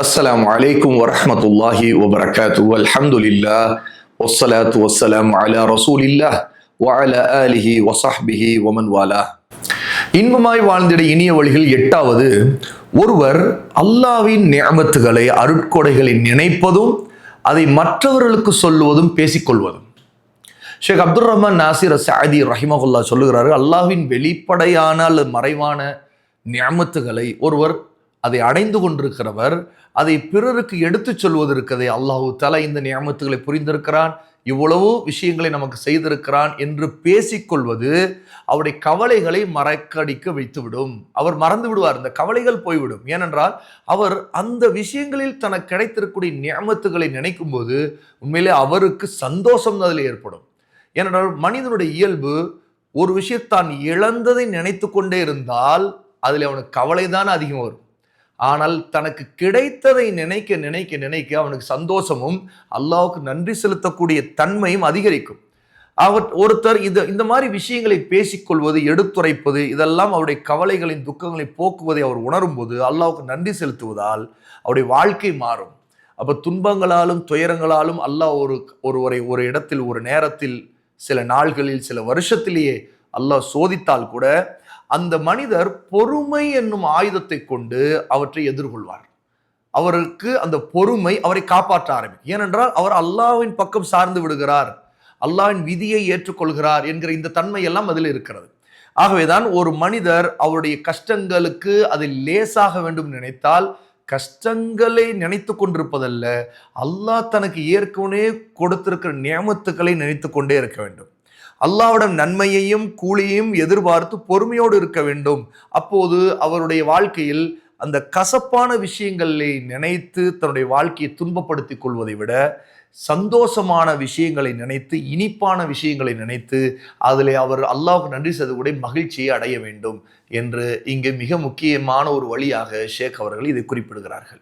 அஸ்ஸலாமு அலைக்கும் வரஹ்மத்துல்லாஹி வபரகாத்துஹு. அல்ஹம்துலில்லாஹ் வஸ்ஸலாத்து வஸ்ஸலாமு அலா ரசூலில்லாஹ் வ அலா ஆலிஹி வ ஸஹ்பிஹி வ மன் வாலாஹ். இன்பமாய் வாழ்ந்திட இனிய வழிகள் 8வது, ஒருவர் அல்லாஹ்வின் நிஅமத்துகளை அருட்கொடைகளை நினைப்பதும் அதை மற்றவர்களுக்கு சொல்லுவதும் பேசிக்கொள்வதும். ஷேக் அப்துல் ரஹ்மான் நாசிர் அஸ்ஸஅதி ரஹிமஹுல்லாஹ் சொல்லுகிறாரு, அல்லாஹ்வின் வெளிப்படையான அல்லது மறைவான நிஅமத்துகளை ஒருவர் அதை அடைந்து கொண்டிருக்கிறவர் அதை பிறருக்கு எடுத்துச் சொல்வது இருக்கதை, அல்லாஹு தஆலா இந்த நிஅமத்துகளை புரிந்திருக்கிறான், இவ்வளவோ விஷயங்களை நமக்கு செய்திருக்கிறான் என்று பேசிக்கொள்வது அவருடைய கவலைகளை மறக்கடிக்க வைத்துவிடும். அவர் மறந்து விடுவார், இந்த கவலைகள் போய்விடும். ஏனென்றால் அவர் அந்த விஷயங்களில் தனக்கு கிடைத்திருக்கக்கூடிய நிஅமத்துகளை நினைக்கும் போது உண்மையிலே அவருக்கு சந்தோஷம் அதில் ஏற்படும். ஏனென்றால் மனிதனுடைய இயல்பு ஒரு விஷயத்தான் இழந்ததை நினைத்து கொண்டே இருந்தால் அதில் அவனுக்கு கவலை தான் அதிகம் வரும். ஆனால் தனக்கு கிடைத்ததை நினைக்க நினைக்க நினைக்க அவனுக்கு சந்தோஷமும் அல்லாஹ்வுக்கு நன்றி செலுத்தக்கூடிய தன்மையும் அதிகரிக்கும். ஒருத்தர் இந்த மாதிரி விஷயங்களை பேசிக்கொள்வது, எடுத்துரைப்பது, இதெல்லாம் அவருடைய கவலைகளின் துக்கங்களை போக்குவதை அவர் உணரும் போது அல்லாஹ்வுக்கு நன்றி செலுத்துவதால் அவருடைய வாழ்க்கை மாறும். அப்ப துன்பங்களாலும் துயரங்களாலும் அல்லாஹ் ஒருவரை ஒரு இடத்தில், ஒரு நேரத்தில், சில நாள்களில், சில வருஷத்திலேயே அல்லாஹ் சோதித்தால் கூட அந்த மனிதர் பொறுமை என்னும் ஆயுதத்தை கொண்டு அவற்றை எதிர்கொள்வார். அவருக்கு அந்த பொறுமை அவரை காப்பாற்ற ஆரம்பிக்கும். ஏனென்றால் அவர் அல்லாஹ்வின் பக்கம் சார்ந்து விடுகிறார், அல்லாஹ்வின் விதியை ஏற்றுக்கொள்கிறார் என்கிற இந்த தன்மை எல்லாம் அதில் இருக்கிறது. ஆகவேதான் ஒரு மனிதர் அவருடைய கஷ்டங்களுக்கு அதை லேசாக வேண்டும் நினைத்தால் கஷ்டங்களை நினைத்து கொண்டிருப்பதல்ல, அல்லாஹ் தனக்கு ஏற்கனவே கொடுத்திருக்கிற நியமத்துக்களை நினைத்து கொண்டே இருக்க வேண்டும். அல்லாஹ்விடம் நன்மையையும் கூலியையும் எதிர்பார்த்து பொறுமையோடு இருக்க வேண்டும். அப்போது அவருடைய வாழ்க்கையில் அந்த கசப்பான விஷயங்களை நினைத்து தன்னுடைய வாழ்க்கையை துன்பப்படுத்திக் கொள்வதை விட சந்தோஷமான விஷயங்களை நினைத்து, இனிப்பான விஷயங்களை நினைத்து அதில் அவர் அல்லாஹ்வுக்கு நன்றி செலுத்தக்கூடிய மகிழ்ச்சியை அடைய வேண்டும் என்று இங்கு மிக முக்கியமான ஒரு வழியாக ஷேக் அவர்கள் இதை குறிப்பிடுகிறார்கள்.